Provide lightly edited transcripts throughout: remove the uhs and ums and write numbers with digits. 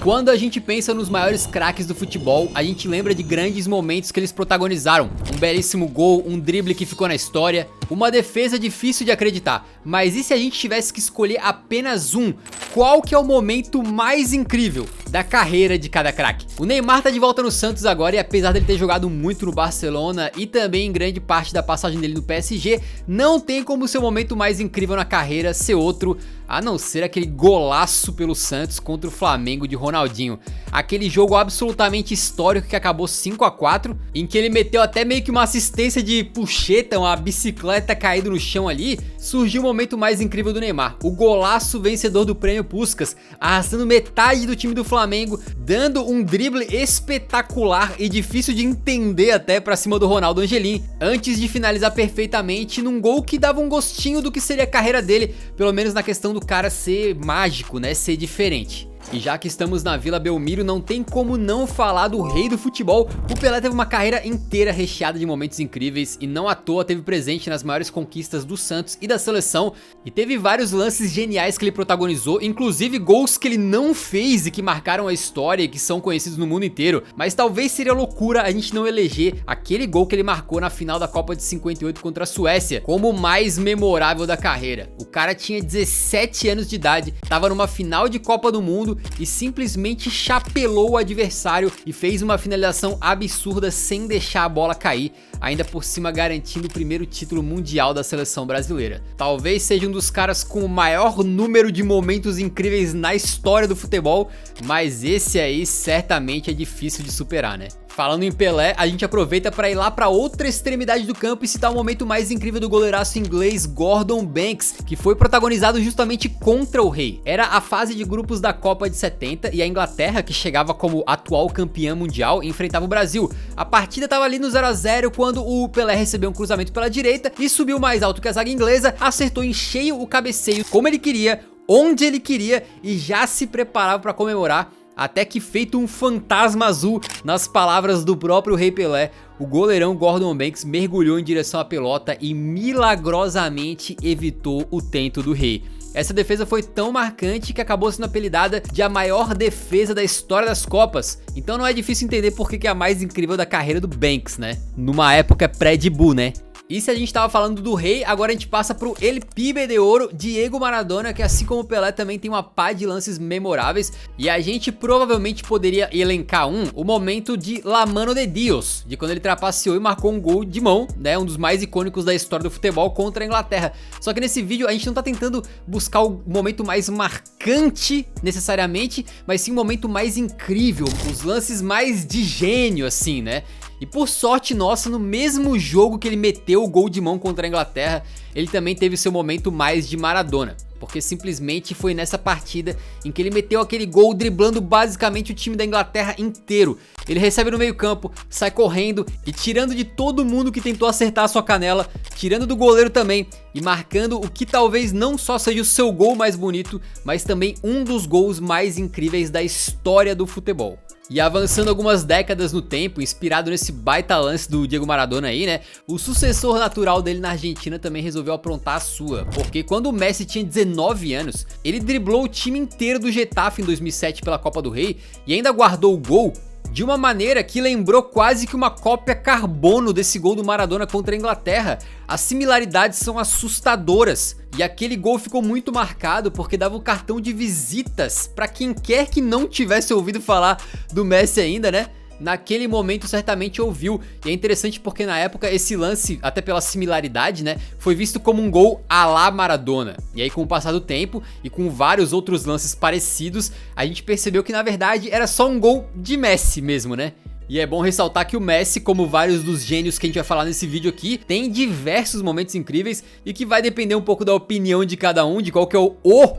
Quando a gente pensa nos maiores craques do futebol, a gente lembra de grandes momentos que eles protagonizaram. Um belíssimo gol, um drible que ficou na história, uma defesa difícil de acreditar. Mas e se a gente tivesse que escolher apenas um? Qual que é o momento mais incrível da carreira de cada craque? O Neymar tá de volta no Santos agora e apesar dele ter jogado muito no Barcelona e também em grande parte da passagem dele no PSG, não tem como seu momento mais incrível na carreira ser outro, a não ser aquele golaço pelo Santos contra o Flamengo de Ronaldinho. Aquele jogo absolutamente histórico que acabou 5-4, em que ele meteu até meio que uma assistência de puxeta, uma bicicleta caído no chão ali. Surgiu o momento mais incrível do Neymar, o golaço vencedor do prêmio Puskás, arrastando metade do time do Flamengo, dando um drible espetacular e difícil de entender até pra cima do Ronaldo Angelim, antes de finalizar perfeitamente num gol que dava um gostinho do que seria a carreira dele, pelo menos na questão do cara ser mágico, né, ser diferente. E já que estamos na Vila Belmiro, não tem como não falar do rei do futebol. O Pelé teve uma carreira inteira recheada de momentos incríveis e não à toa teve presente nas maiores conquistas do Santos e da seleção. E teve vários lances geniais que ele protagonizou, inclusive gols que ele não fez e que marcaram a história e que são conhecidos no mundo inteiro. Mas talvez seria loucura a gente não eleger aquele gol que ele marcou na final da Copa de 58 contra a Suécia como o mais memorável da carreira. O cara tinha 17 anos de idade, tava numa final de Copa do Mundo e simplesmente chapelou o adversário e fez uma finalização absurda sem deixar a bola cair, ainda por cima garantindo o primeiro título mundial da seleção brasileira. Talvez seja um dos caras com o maior número de momentos incríveis na história do futebol, mas esse aí certamente é difícil de superar, né? Falando em Pelé, a gente aproveita para ir lá para outra extremidade do campo e citar o momento mais incrível do goleiraço inglês Gordon Banks, que foi protagonizado justamente contra o rei. Era a fase de grupos da Copa de 70 e a Inglaterra, que chegava como atual campeã mundial, enfrentava o Brasil. A partida estava ali no 0 a 0 quando o Pelé recebeu um cruzamento pela direita e subiu mais alto que a zaga inglesa, acertou em cheio o cabeceio como ele queria, onde ele queria e já se preparava para comemorar. Até que, feito um fantasma azul, nas palavras do próprio Rei Pelé, o goleirão Gordon Banks mergulhou em direção à pelota e milagrosamente evitou o tento do rei. Essa defesa foi tão marcante que acabou sendo apelidada de a maior defesa da história das Copas. Então não é difícil entender por que é a mais incrível da carreira do Banks, né? Numa época pré-Dibu, né? E se a gente tava falando do rei, agora a gente passa pro El Pibe de Ouro, Diego Maradona, que assim como o Pelé também tem uma pá de lances memoráveis. E a gente provavelmente poderia elencar o momento de La Mano de Dios, de quando ele trapaceou e marcou um gol de mão, né, um dos mais icônicos da história do futebol contra a Inglaterra. Só que nesse vídeo a gente não tá tentando buscar o momento mais marcante necessariamente, mas sim o momento mais incrível, os lances mais de gênio assim, né? E por sorte nossa, no mesmo jogo que ele meteu o gol de mão contra a Inglaterra, ele também teve seu momento mais de Maradona. Porque simplesmente foi nessa partida em que ele meteu aquele gol driblando basicamente o time da Inglaterra inteiro. Ele recebe no meio campo, sai correndo e tirando de todo mundo que tentou acertar a sua canela, tirando do goleiro também e marcando o que talvez não só seja o seu gol mais bonito, mas também um dos gols mais incríveis da história do futebol. E avançando algumas décadas no tempo, inspirado nesse baita lance do Diego Maradona aí, né? O sucessor natural dele na Argentina também resolveu aprontar a sua. Porque quando o Messi tinha 19 anos, ele driblou o time inteiro do Getafe em 2007 pela Copa do Rei e ainda guardou o gol de uma maneira que lembrou quase que uma cópia carbono desse gol do Maradona contra a Inglaterra. As similaridades são assustadoras e aquele gol ficou muito marcado porque dava o cartão de visitas para quem quer que não tivesse ouvido falar do Messi ainda, né? Naquele momento certamente ouviu, e é interessante porque na época esse lance, até pela similaridade, né, foi visto como um gol à la Maradona. E aí com o passar do tempo e com vários outros lances parecidos, a gente percebeu que na verdade era só um gol de Messi mesmo, né? E é bom ressaltar que o Messi, como vários dos gênios que a gente vai falar nesse vídeo aqui, tem diversos momentos incríveis e que vai depender um pouco da opinião de cada um, de qual que é o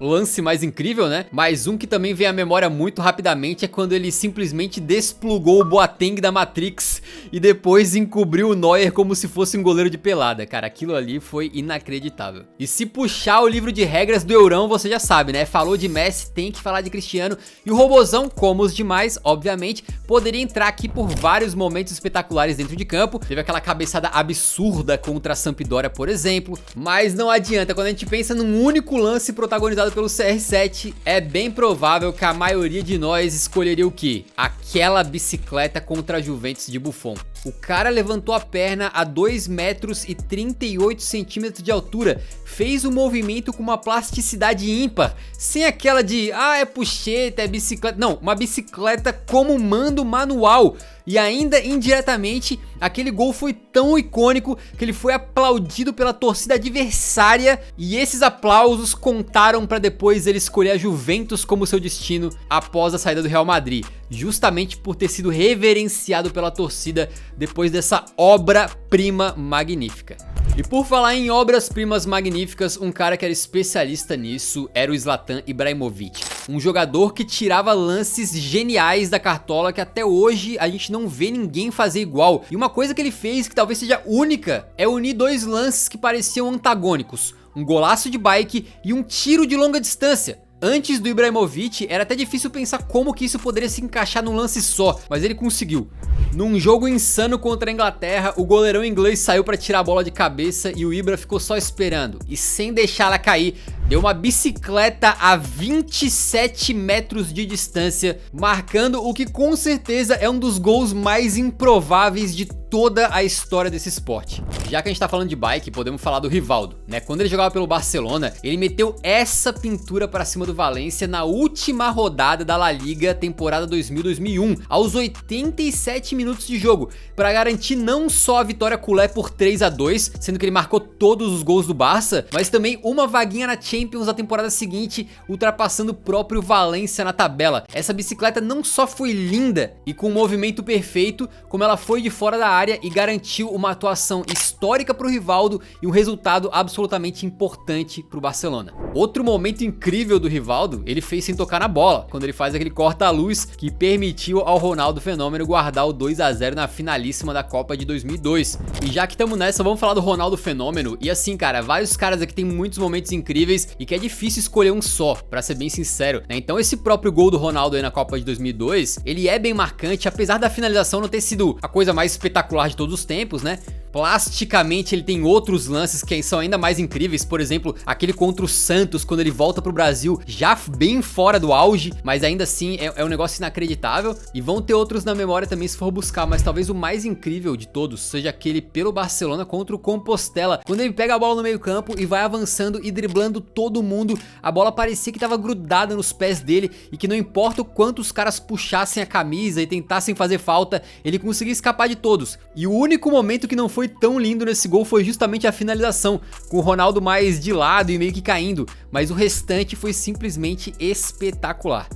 lance mais incrível, né? Mas um que também vem à memória muito rapidamente é quando ele simplesmente desplugou o Boateng da Matrix e depois encobriu o Neuer como se fosse um goleiro de pelada. Cara, aquilo ali foi inacreditável. E se puxar o livro de regras do Eurão, você já sabe, né? Falou de Messi, tem que falar de Cristiano. E o Robozão, como os demais, obviamente, poderia entrar aqui por vários momentos espetaculares dentro de campo. Teve aquela cabeçada absurda contra a Sampdoria, por exemplo. Mas não adianta, quando a gente pensa num único lance protagonizado pelo CR7, é bem provável que a maioria de nós escolheria o quê? Aquela bicicleta contra a Juventus de Buffon. O cara levantou a perna a 2 metros e 38 centímetros de altura, fez um movimento com uma plasticidade ímpar, sem aquela de, é puxeta, é bicicleta. Não, uma bicicleta como mando manual. E ainda indiretamente, aquele gol foi tão icônico que ele foi aplaudido pela torcida adversária, e esses aplausos contaram para depois ele escolher a Juventus como seu destino após a saída do Real Madrid, justamente por ter sido reverenciado pela torcida depois dessa obra-prima magnífica. E por falar em obras-primas magníficas, um cara que era especialista nisso era o Zlatan Ibrahimovic, um jogador que tirava lances geniais da cartola que até hoje a gente não vê ninguém fazer igual. E uma coisa que ele fez que talvez seja única é unir dois lances que pareciam antagônicos, um golaço de bike e um tiro de longa distância. Antes do Ibrahimovic, era até difícil pensar como que isso poderia se encaixar num lance só, mas ele conseguiu. Num jogo insano contra a Inglaterra, o goleirão inglês saiu para tirar a bola de cabeça e o Ibra ficou só esperando. E sem deixar ela cair, deu uma bicicleta a 27 metros de distância, marcando o que com certeza é um dos gols mais improváveis de toda a história desse esporte. Já que a gente tá falando de bike, podemos falar do Rivaldo, né? Quando ele jogava pelo Barcelona, ele meteu essa pintura pra cima do Valência na última rodada da La Liga, temporada 2000-2001, aos 87 minutos de jogo, pra garantir não só a vitória culé por 3-2, sendo que ele marcou todos os gols do Barça, mas também uma vaguinha na Champions da temporada seguinte, ultrapassando o próprio Valência na tabela. Essa bicicleta não só foi linda e com um movimento perfeito, como ela foi de fora da área e garantiu uma atuação histórica para o Rivaldo e um resultado absolutamente importante para o Barcelona. Outro momento incrível do Rivaldo, ele fez sem tocar na bola, quando ele faz aquele corta-luz que permitiu ao Ronaldo Fenômeno guardar o 2-0 na finalíssima da Copa de 2002. E já que estamos nessa, vamos falar do Ronaldo Fenômeno. E assim, cara, vários caras aqui tem muitos momentos incríveis e que é difícil escolher um só, pra ser bem sincero, né? Então esse próprio gol do Ronaldo aí na Copa de 2002, ele é bem marcante, apesar da finalização não ter sido a coisa mais espetacular de todos os tempos, né? Plasticamente ele tem outros lances que são ainda mais incríveis, por exemplo, aquele contra o Santos, quando ele volta pro Brasil, já bem fora do auge, mas ainda assim é um negócio inacreditável, e vão ter outros na memória também se for buscar, mas talvez o mais incrível de todos seja aquele pelo Barcelona contra o Compostela, quando ele pega a bola no meio campo e vai avançando e driblando todo mundo, a bola parecia que tava grudada nos pés dele, e que não importa o quanto os caras puxassem a camisa e tentassem fazer falta, ele conseguia escapar de todos. E o único momento que não foi tão lindo nesse gol foi justamente a finalização, com o Ronaldo mais de lado e meio que caindo, mas o restante foi simplesmente espetacular.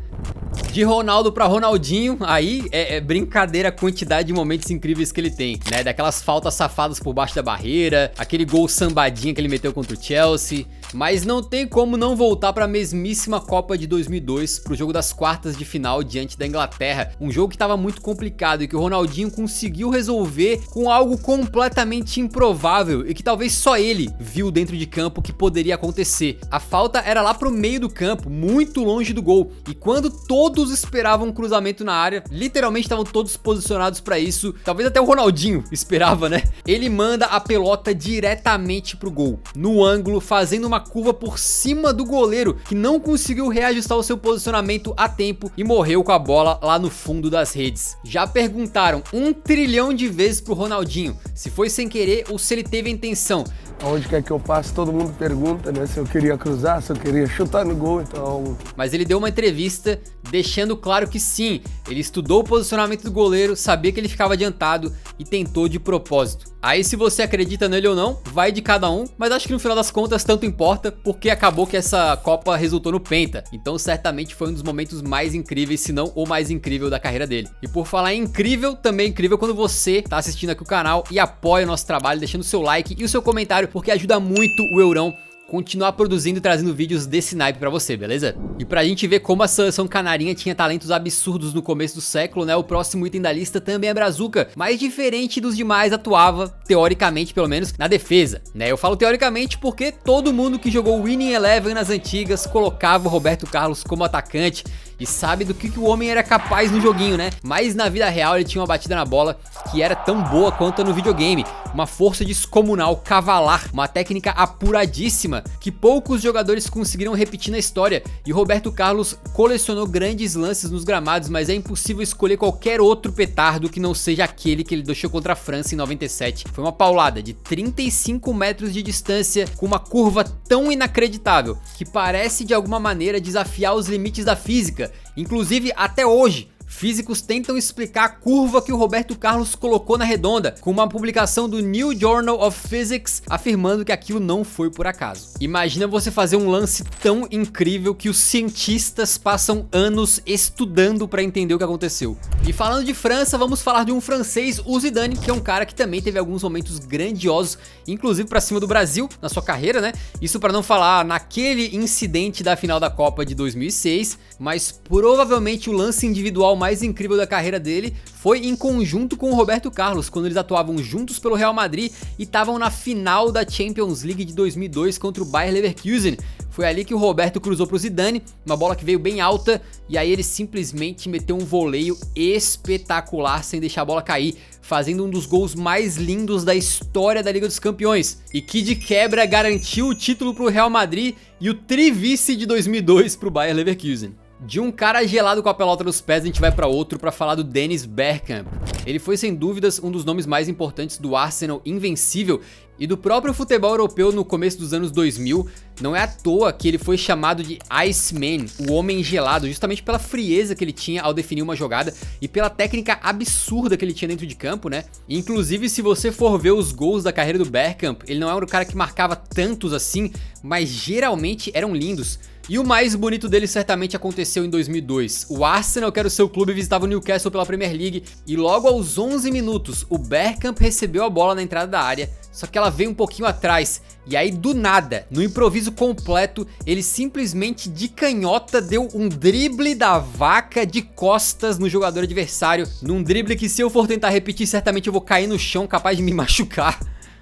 De Ronaldo pra Ronaldinho, aí é brincadeira a quantidade de momentos incríveis que ele tem, né? Daquelas faltas safadas por baixo da barreira, aquele gol sambadinha que ele meteu contra o Chelsea. Mas não tem como não voltar para a mesmíssima Copa de 2002, pro jogo das quartas de final diante da Inglaterra, um jogo que estava muito complicado e que o Ronaldinho conseguiu resolver com algo completamente improvável e que talvez só ele viu dentro de campo que poderia acontecer. A falta era lá pro meio do campo, muito longe do gol, e quando todos esperavam um cruzamento na área, literalmente estavam todos posicionados para isso, talvez até o Ronaldinho esperava, né? Ele manda a pelota diretamente pro gol, no ângulo, fazendo uma curva por cima do goleiro, que não conseguiu reajustar o seu posicionamento a tempo e morreu com a bola lá no fundo das redes. Já perguntaram 1 trilhão de vezes pro Ronaldinho se foi sem querer ou se ele teve a intenção. Onde quer que eu passe, todo mundo pergunta, né, se eu queria cruzar, se eu queria chutar no gol, então... Mas ele deu uma entrevista deixando claro que sim, ele estudou o posicionamento do goleiro, sabia que ele ficava adiantado e tentou de propósito. Aí se você acredita nele ou não, vai de cada um, mas acho que no final das contas tanto importa, porque acabou que essa Copa resultou no Penta, então certamente foi um dos momentos mais incríveis, se não o mais incrível da carreira dele. E por falar em incrível, também é incrível quando você tá assistindo aqui o canal e apoia o nosso trabalho, deixando o seu like e o seu comentário, porque ajuda muito o Eurão continuar produzindo e trazendo vídeos desse naipe pra você, beleza? E pra gente ver como a seleção canarinha tinha talentos absurdos no começo do século, né? O próximo item da lista também é Brazuca, mas diferente dos demais atuava, teoricamente pelo menos, na defesa, né? Eu falo teoricamente porque todo mundo que jogou Winning Eleven nas antigas colocava o Roberto Carlos como atacante, e sabe do que o homem era capaz no joguinho, né? Mas na vida real ele tinha uma batida na bola que era tão boa quanto no videogame, uma força descomunal, cavalar, uma técnica apuradíssima que poucos jogadores conseguiram repetir na história, e Roberto Carlos colecionou grandes lances nos gramados, mas é impossível escolher qualquer outro petardo que não seja aquele que ele deixou contra a França em 97. Foi uma paulada de 35 metros de distância, com uma curva tão inacreditável que parece de alguma maneira desafiar os limites da física. Inclusive até hoje físicos tentam explicar a curva que o Roberto Carlos colocou na redonda, com uma publicação do New Journal of Physics afirmando que aquilo não foi por acaso. Imagina você fazer um lance tão incrível que os cientistas passam anos estudando para entender o que aconteceu. E falando de França, vamos falar de um francês, o Zidane, que é um cara que também teve alguns momentos grandiosos, inclusive para cima do Brasil na sua carreira, né? Isso para não falar naquele incidente da final da Copa de 2006, mas provavelmente o lance individual mais incrível da carreira dele foi em conjunto com o Roberto Carlos, quando eles atuavam juntos pelo Real Madrid e estavam na final da Champions League de 2002 contra o Bayer Leverkusen. Foi ali que o Roberto cruzou pro Zidane, uma bola que veio bem alta, e aí ele simplesmente meteu um voleio espetacular sem deixar a bola cair, fazendo um dos gols mais lindos da história da Liga dos Campeões, e que de quebra garantiu o título pro Real Madrid e o trivice de 2002 pro Bayer Leverkusen. De um cara gelado com a pelota nos pés, a gente vai para outro para falar do Dennis Bergkamp. Ele foi sem dúvidas um dos nomes mais importantes do Arsenal invencível e do próprio futebol europeu no começo dos anos 2000. Não é à toa que ele foi chamado de Iceman, o homem gelado, justamente pela frieza que ele tinha ao definir uma jogada e pela técnica absurda que ele tinha dentro de campo, né? Inclusive, se você for ver os gols da carreira do Bergkamp, ele não era o cara que marcava tantos assim, mas geralmente eram lindos. E o mais bonito dele certamente aconteceu em 2002. O Arsenal, que era o seu clube, visitava o Newcastle pela Premier League e logo aos 11 minutos o Bergkamp recebeu a bola na entrada da área, só que ela veio um pouquinho atrás e aí do nada, no improviso completo, ele simplesmente de canhota deu um drible da vaca de costas no jogador adversário, num drible que se eu for tentar repetir certamente eu vou cair no chão capaz de me machucar.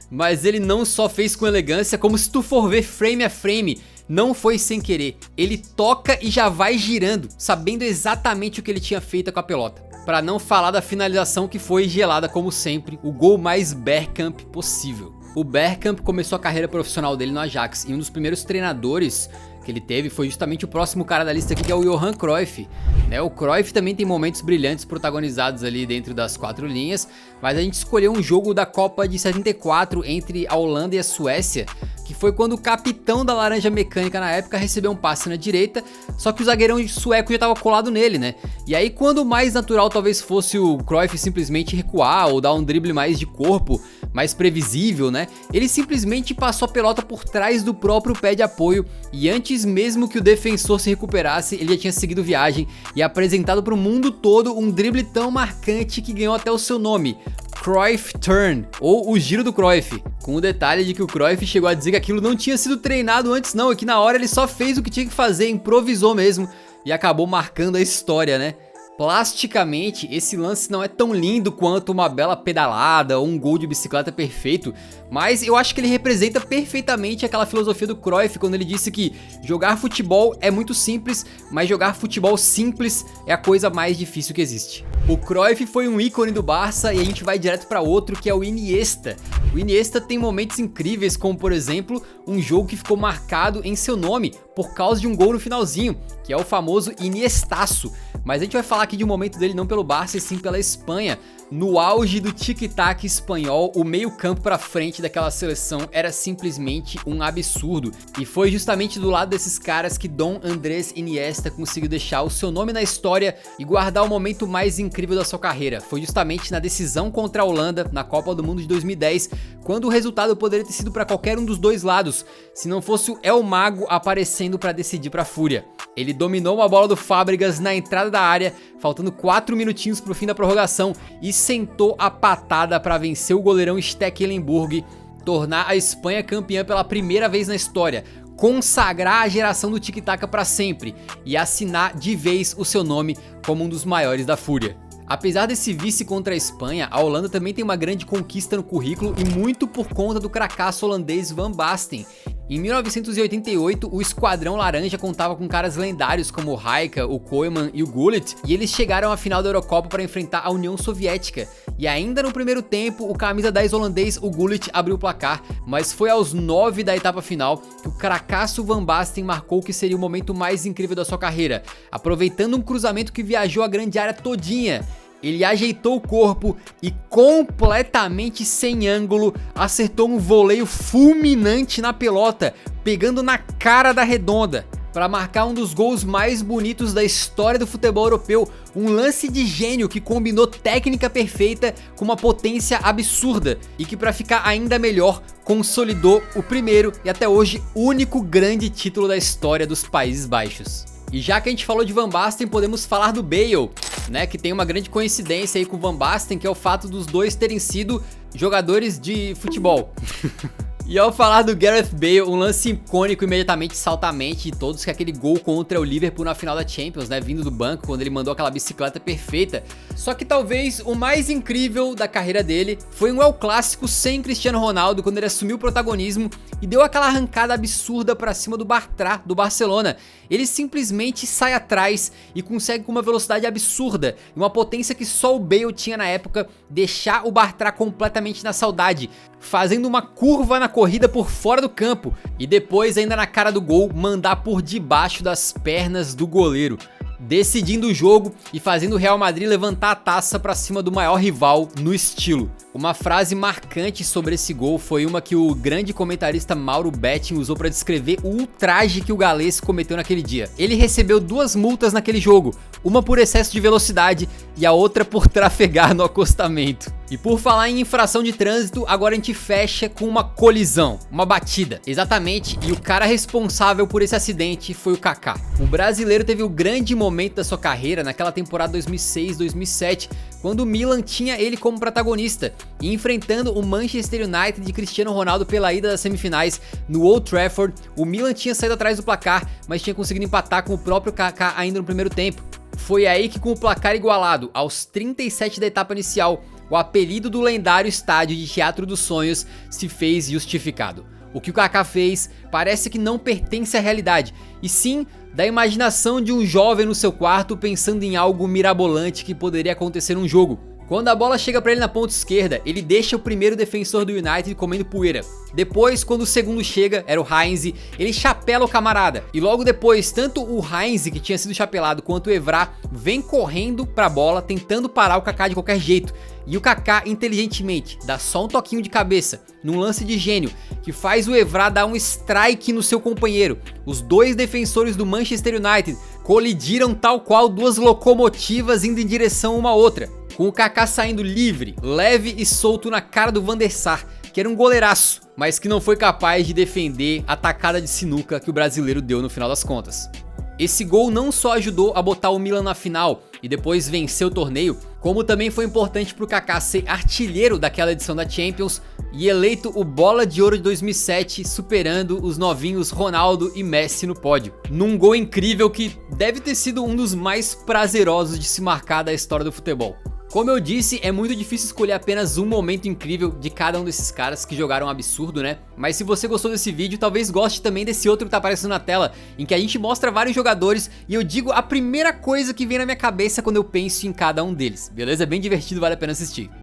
Mas ele não só fez com elegância, como se tu for ver frame a frame, não foi sem querer, ele toca e já vai girando, sabendo exatamente o que ele tinha feito com a pelota. Pra não falar da finalização que foi gelada como sempre, o gol mais Bergkamp possível. O Bergkamp começou a carreira profissional dele no Ajax e um dos primeiros treinadores que ele teve foi justamente o próximo cara da lista aqui, que é o Johan Cruyff. O Cruyff também tem momentos brilhantes protagonizados ali dentro das quatro linhas, mas a gente escolheu um jogo da Copa de 74 entre a Holanda e a Suécia, que foi quando o capitão da Laranja Mecânica na época recebeu um passe na direita, só que o zagueirão sueco já estava colado nele, né? E aí quando o mais natural talvez fosse o Cruyff simplesmente recuar ou dar um drible mais de corpo, mais previsível, né? Ele simplesmente passou a pelota por trás do próprio pé de apoio e antes mesmo que o defensor se recuperasse, ele já tinha seguido viagem e apresentado para o mundo todo um drible tão marcante que ganhou até o seu nome, Cruyff Turn, ou o giro do Cruyff, com o detalhe de que o Cruyff chegou a dizer que aquilo não tinha sido treinado antes não, e que na hora ele só fez o que tinha que fazer, improvisou mesmo e acabou marcando a história, né? Plasticamente, esse lance não é tão lindo quanto uma bela pedalada ou um gol de bicicleta perfeito, mas eu acho que ele representa perfeitamente aquela filosofia do Cruyff quando ele disse que jogar futebol é muito simples, mas jogar futebol simples é a coisa mais difícil que existe. O Cruyff foi um ícone do Barça e a gente vai direto para outro, que é o Iniesta. O Iniesta tem momentos incríveis, como por exemplo, um jogo que ficou marcado em seu nome por causa de um gol no finalzinho, que é o famoso Iniestaço. Mas a gente vai falar aqui de um momento dele não pelo Barça, e sim pela Espanha. No auge do tic-tac espanhol, o meio-campo pra frente daquela seleção era simplesmente um absurdo. E foi justamente do lado desses caras que Dom Andrés Iniesta conseguiu deixar o seu nome na história e guardar o momento mais incrível da sua carreira. Foi justamente na decisão contra a Holanda, na Copa do Mundo de 2010, quando o resultado poderia ter sido pra qualquer um dos dois lados, se não fosse o El Mago aparecendo pra decidir pra Fúria. Ele dominou uma bola do Fábregas na entrada da área, faltando 4 minutinhos pro fim da prorrogação, e sentou a patada para vencer o goleirão Stekelenburg, tornar a Espanha campeã pela primeira vez na história, consagrar a geração do tic-tac para sempre e assinar de vez o seu nome como um dos maiores da Fúria. Apesar desse vice contra a Espanha, a Holanda também tem uma grande conquista no currículo e muito por conta do cracaço holandês Van Basten. Em 1988, o Esquadrão Laranja contava com caras lendários como o Rijka, o Koeman e o Gullit, e eles chegaram à final da Eurocopa para enfrentar a União Soviética. E ainda no primeiro tempo, o camisa 10 holandês, o Gullit, abriu o placar, mas foi aos 9 da etapa final que o cracaço Van Basten marcou o que seria o momento mais incrível da sua carreira, aproveitando um cruzamento que viajou a grande área todinha. Ele ajeitou o corpo e, completamente sem ângulo, acertou um voleio fulminante na pelota, pegando na cara da redonda, para marcar um dos gols mais bonitos da história do futebol europeu, um lance de gênio que combinou técnica perfeita com uma potência absurda e que, para ficar ainda melhor, consolidou o primeiro e até hoje único grande título da história dos Países Baixos. E já que a gente falou de Van Basten, podemos falar do Bale, né, que tem uma grande coincidência aí com o Van Basten, que é o fato dos dois terem sido jogadores de futebol. E ao falar do Gareth Bale, um lance icônico imediatamente salta à mente de todos, que é aquele gol contra o Liverpool na final da Champions, né, vindo do banco, quando ele mandou aquela bicicleta perfeita. Só que talvez o mais incrível da carreira dele foi um El Clássico sem Cristiano Ronaldo, quando ele assumiu o protagonismo e deu aquela arrancada absurda pra cima do Bartra, do Barcelona. Ele simplesmente sai atrás e consegue, com uma velocidade absurda e uma potência que só o Bale tinha na época, deixar o Bartra completamente na saudade, fazendo uma curva na corrida por fora do campo e depois, ainda na cara do gol, mandar por debaixo das pernas do goleiro, decidindo o jogo e fazendo o Real Madrid levantar a taça pra cima do maior rival no estilo. Uma frase marcante sobre esse gol foi uma que o grande comentarista Mauro Betting usou para descrever o ultraje que o galês cometeu naquele dia. Ele recebeu 2 multas naquele jogo, uma por excesso de velocidade e a outra por trafegar no acostamento. E por falar em infração de trânsito, agora a gente fecha com uma colisão, uma batida. Exatamente, e o cara responsável por esse acidente foi o Kaká. O brasileiro teve o grande momento da sua carreira naquela temporada 2006-2007, quando o Milan tinha ele como protagonista, e enfrentando o Manchester United de Cristiano Ronaldo pela ida das semifinais no Old Trafford. O Milan tinha saído atrás do placar, mas tinha conseguido empatar com o próprio Kaká ainda no primeiro tempo. Foi aí que, com o placar igualado aos 37 da etapa inicial, o apelido do lendário estádio de Teatro dos Sonhos se fez justificado. O que o Kaká fez parece que não pertence à realidade, e sim da imaginação de um jovem no seu quarto pensando em algo mirabolante que poderia acontecer num jogo. Quando a bola chega pra ele na ponta esquerda, ele deixa o primeiro defensor do United comendo poeira. Depois, quando o segundo chega, era o Heinze, ele chapela o camarada. E logo depois, tanto o Heinze, que tinha sido chapelado, quanto o Evra vem correndo pra bola, tentando parar o Kaká de qualquer jeito. E o Kaká, inteligentemente, dá só um toquinho de cabeça, num lance de gênio, que faz o Evra dar um strike no seu companheiro. Os dois defensores do Manchester United colidiram tal qual 2 locomotivas indo em direção uma à outra, com o Kaká saindo livre, leve e solto na cara do Van der Sar, que era um goleiraço, mas que não foi capaz de defender a tacada de sinuca que o brasileiro deu no final das contas. Esse gol não só ajudou a botar o Milan na final e depois vencer o torneio, como também foi importante para o Kaká ser artilheiro daquela edição da Champions e eleito o Bola de Ouro de 2007, superando os novinhos Ronaldo e Messi no pódio, num gol incrível que deve ter sido um dos mais prazerosos de se marcar da história do futebol. Como eu disse, é muito difícil escolher apenas um momento incrível de cada um desses caras que jogaram um absurdo, né? Mas se você gostou desse vídeo, talvez goste também desse outro que tá aparecendo na tela, em que a gente mostra vários jogadores e eu digo a primeira coisa que vem na minha cabeça quando eu penso em cada um deles, beleza? É bem divertido, vale a pena assistir.